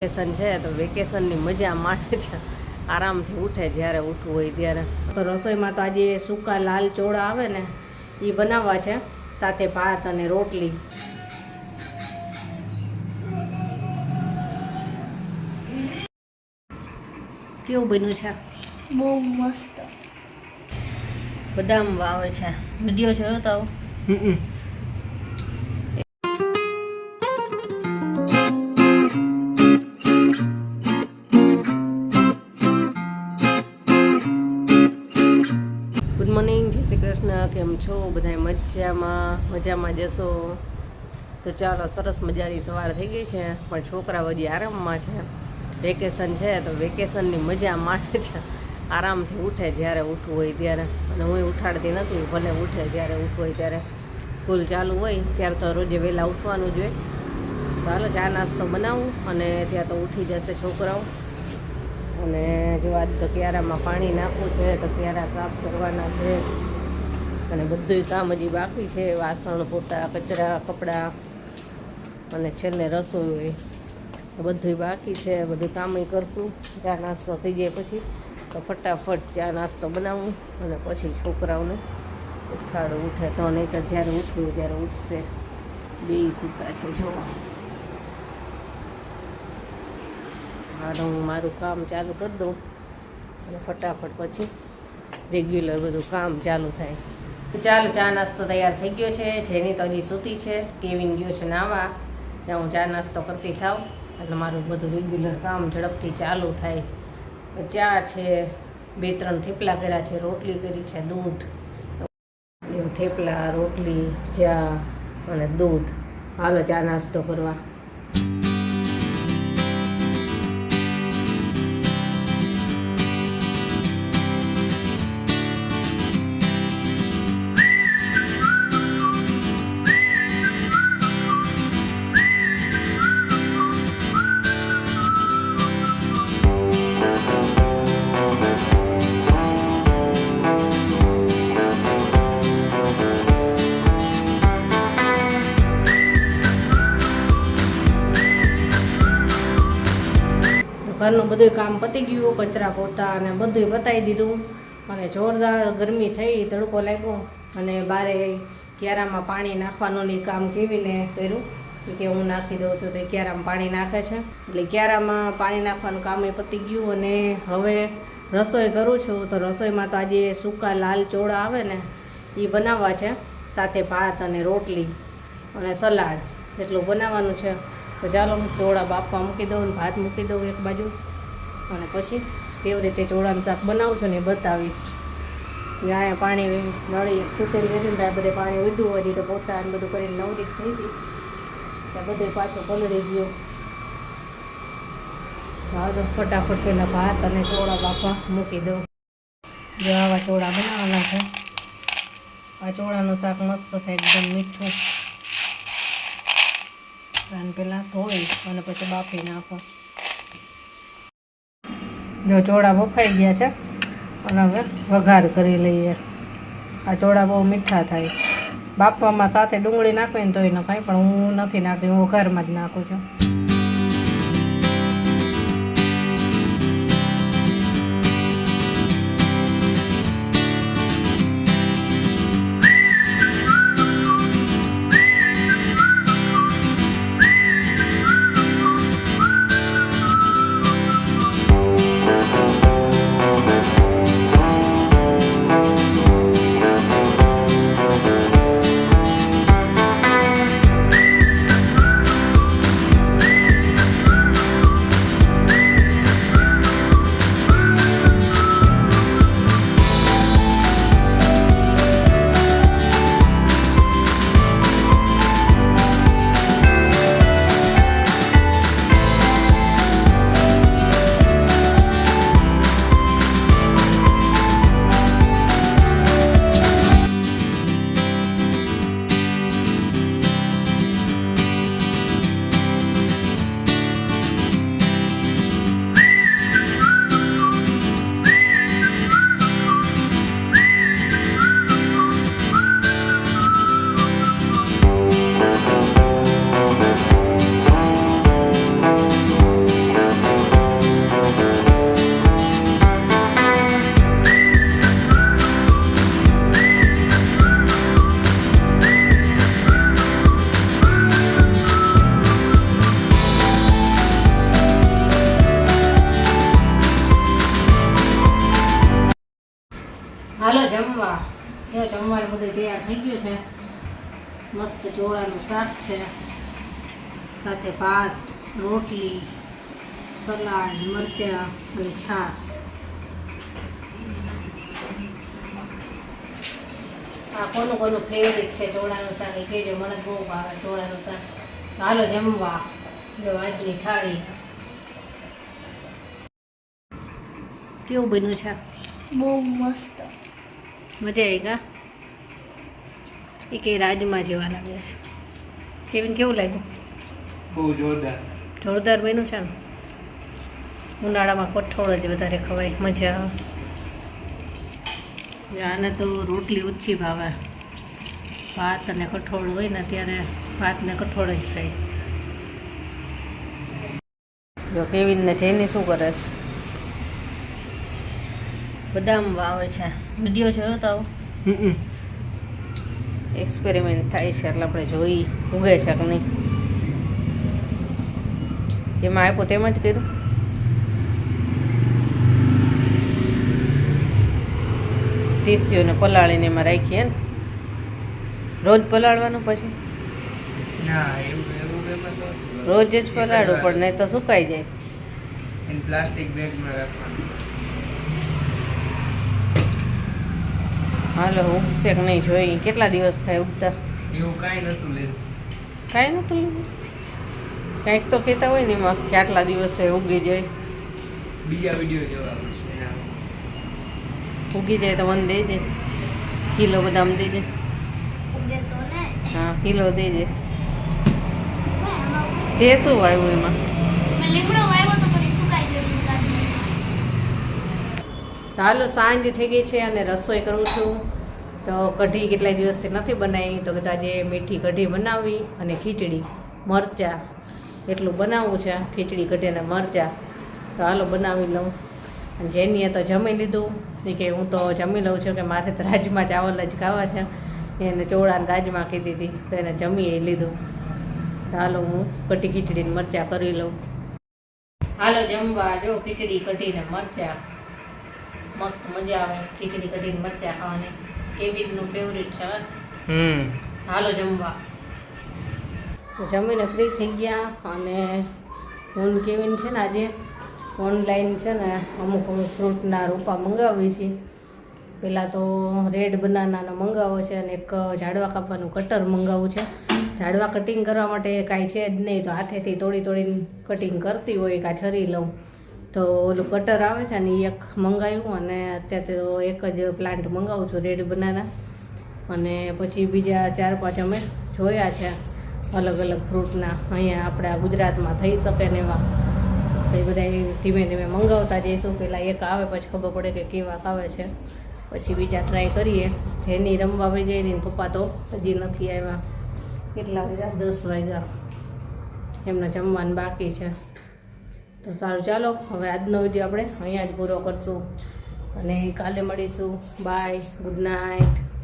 Vacation છે તો વેકેશનની મજા માણે છે, આરામથી ઉઠે જ્યારે ઉઠવું હોય ત્યારે. તો રસોઈમાં તો આજે સૂકા લાલ ચોળા આવે ને એ બનાવવા છે, સાથે ભાત અને રોટલી. કેવું બન્યું છે? બહુ મસ્ત. બદામ વાવે છે, વિડીયો જોયો તો? ગુડ મોર્નિંગ, જય શ્રી કૃષ્ણ. કેમ છો બધા? મજામાં જશો તો ચાલો. સરસ મજાની સવાર થઈ ગઈ છે, પણ છોકરા હજી આરામમાં છે. વેકેશન છે તો વેકેશનની મજા માણે છે, આરામથી ઉઠે જ્યારે ઉઠવું હોય ત્યારે. અને હું ઉઠાડતી નથી, ભલે ઉઠે જ્યારે ઉઠવું હોય ત્યારે. સ્કૂલ ચાલુ હોય ત્યારે તો રોજે વહેલા ઉઠવાનું જોઈએ. ચાલો ચા નાસ્તો બનાવું અને ત્યાં તો ઉઠી જશે છોકરાઓ. અને જો આજ તો ક્યારામાં પાણી નાખવું છે, તો ક્યારા સાફ કરવાના છે. અને બધું કામ હજી બાકી છે, વાસણ પોતા, કચરા, કપડાં અને છેલ્લે રસોઈ હોય, બધું બાકી છે. બધું કામ કરશું. ચા નાસ્તો થઈ જાય પછી તો ફટાફટ ચા નાસ્તો બનાવું અને પછી છોકરાઓને ઉઠાડું. ઉઠે તો નહીં તો જ્યારે ઉઠવું ત્યારે ઉઠશે. બે સૂતા છે જો. હા, હું મારું કામ ચાલુ કરી દઉં અને ફટાફટ પછી રેગ્યુલર બધું કામ ચાલુ થાય. ચાલો, ચા નાસ્તો તૈયાર થઈ ગયો છે. જેની તો હજી સૂતી છે, કેવીન ગયો છે નાવા. ત્યાં હું ચા નાસ્તો કરતી થાવ એટલે મારું બધું રેગ્યુલર કામ ઝડપથી ચાલુ થાય. ચા છે, 2-3 થેપલા કર્યા છે, રોટલી કરી છે, દૂધ. થેપલા, રોટલી, ચા અને દૂધ. હાલો ચા નાસ્તો કરવા. ઘરનું બધું કામ પતી ગયું, કચરા પોતા અને બધું પતાવી દીધું. અને જોરદાર ગરમી થઈ, તડકો લાગ્યો. અને બારે ક્યારામાં પાણી નાખવાનું કામ કેવીને કર્યું કે હું નાખી દઉં છું, તો ક્યારામાં પાણી નાખે છે. એટલે ક્યારામાં પાણી નાખવાનું કામ એ પતી ગયું. અને હવે રસોઈ કરું છું. તો રસોઈમાં તો આજે સૂકા લાલ ચોળા આવે ને એ બનાવવા છે, સાથે ભાત અને રોટલી અને સલાડ એટલું બનાવવાનું છે. તો ચાલો હું ચોળા બાફવા મૂકી દઉં, ભાત મૂકી દઉં એક બાજુ, અને પછી કેવી રીતે ચોળાનું શાક બનાવું છું ને એ બતાવીશ. અહીંયા પાણી નળી તૂટેલી હતી ને બધે પાણી ઉડ્યું હતી, તો પોતા ને બધું કરીને નવરી થઈ ગઈ. ત્યાં બધું પાછું પલળી ગયું. હા, ફટાફટ પહેલાં ભાત અને ચોળા બાફવા મૂકી દઉં. જો આવા ચોળા બનાવવાના છે. આ ચોળાનું શાક મસ્ત થાય, એકદમ મીઠું. અને પહેલાં ધોઈ અને પછી બાફી નાખો. જો ચોળા બફાઈ ગયા છે અને હવે વઘાર કરી લઈએ. આ ચોળા બહુ મીઠા થાય. બાફવામાં સાથે ડુંગળી નાખવી ને તોય ન ખાય, પણ હું નથી નાખતી, હું વઘારમાં જ નાખું છું. હાલો જમવા. જો જમવાનું બધું તૈયાર થઈ ગયું છે. મસ્ત ચોળાનું શાક છે, સાથે ભાત, રોટલી, સલાડ, મરચાં અને છાશ. આ કોનું ફેવરિટ છે ચોળાનું શાક એ કહેજો, મને બહુ ભાવે ચોળાનું શાક. હાલો જમવા. જો આજની થાળી કેવું બન્યું છે? બહુ મસ્ત. મજા આવી કા? એ કે રાજમાં જેવા લાગે છે. કેવિન કેવું લાગ્યું? બહુ જોરદાર. જોરદાર બન્યું છે ને. ઉનાળામાં કઠોળ જ વધારે ખવાય, મજા આવે. આને તો રોટલી ઓછી ભાવે. ભાત અને કઠોળ હોય ને ત્યારે ભાત ને કઠોળ જ ખાય. જો કેવિન ને જઈને શું કરે છે? બદામ વાવે છે. વિડીયો જોયો તો એક્સપેરિમેન્ટ થાય છે એટલે આપણે જોઈ ઉગે છે કે નહીં. એમાં આપ્યું તેમ જ કર્યું. ટીસીઓને પલાળીને એમાં રાખીએ ને, રોજ પલાળવાનું પછી ના એવું રોજ જ પલાળવું પણ નહીં તો સુકાઈ જાય. એને પ્લાસ્ટિક બેગમાં રાખવાનું. હાલો ઉગશે કે નહીં જોઈ. કેટલા દિવસ થાય ઉગતા? એવું કાંઈ નહોતું લેવું. કાંઈ નહોતું લેવું? કાંઈક તો કહેતા હોય ને એમાં કે આટલા દિવસે ઉગી જાય. બીજા વિડીયો જોવા પડશે એના. ઉગી જાય તો મને દેજે કિલો બદામ દેજે. ઉગે તો ને હા કિલો દેજે. તે શું વાવ્યું એમાં? મેં લીમડો વાવ્યો તો પછી સુકાઈ ગયો. તો હાલો સાંજ થઈ ગઈ છે અને રસોઈ કરું છું. તો કઢી કેટલાય દિવસથી નથી બનાવી, તો કીધું આજે મીઠી કઢી બનાવી અને ખીચડી મરચાં એટલું બનાવવું છે. ખીચડી કઢી અને મરચાં. તો હાલો બનાવી લઉં. અને જેનીએ તો જમી લીધું. એ કે હું તો જમી લઉં છું કે મારે તો રાજમાં ચાવલ જ ખાવા છે. એને ચોળાને રાજમાં કીધી હતી તો એને જમી લીધું. તો હાલો હું કઢી ખીચડીને મરચાં કરી લઉં. હાલો જમવા. જો ખીચડી કઢીને મરચાં મસ્ત મજા આવે. ખીચડી કઢીને મરચાં ખાવાની કેવિનનું ફેવરિટ છે. હાલો જમવા. જમીને ફ્રી થઈ ગયા અને હું કેવિન છે ને આજે ઓનલાઈન છે ને અમુક ફ્રૂટના રોપા મંગાવી છે. પહેલાં તો રેડ બનાનાનો મંગાવો છે અને એક ઝાડવા કાપવાનું કટર મંગાવવું છે. ઝાડવા કટિંગ કરવા માટે કાંઈ છે જ નહીં, તો હાથેથી તોડીને કટિંગ કરતી હોય કાં છરી લઉં તો ઓલું કટર આવે છે ને એ એક મંગાવ્યું. અને અત્યારે તો એક જ પ્લાન્ટ મંગાવું છું રેડ બનાના. અને પછી બીજા 4-5 અમે જોયા છે અલગ અલગ ફ્રૂટના. અહીંયા આપણા ગુજરાતમાં થઈ શકે ને એવા. તો એ બધા ધીમે ધીમે મંગાવતા જઈશું. પહેલાં એક આવે પછી ખબર પડે કે કેવા આવે છે, પછી બીજા ટ્રાય કરીએ. જેની રમવા વહી ગઈ ને પપ્પા તો હજી નથી આવ્યા. કેટલા વાગ્યા? 10 વાગ્યા. એમના જમવાનું બાકી છે. તો સારું ચાલો હવે આજનો વિડીયો આપણે અહીંયા જ પૂરો કરશું અને કાલે મળીશું. Bye, good night.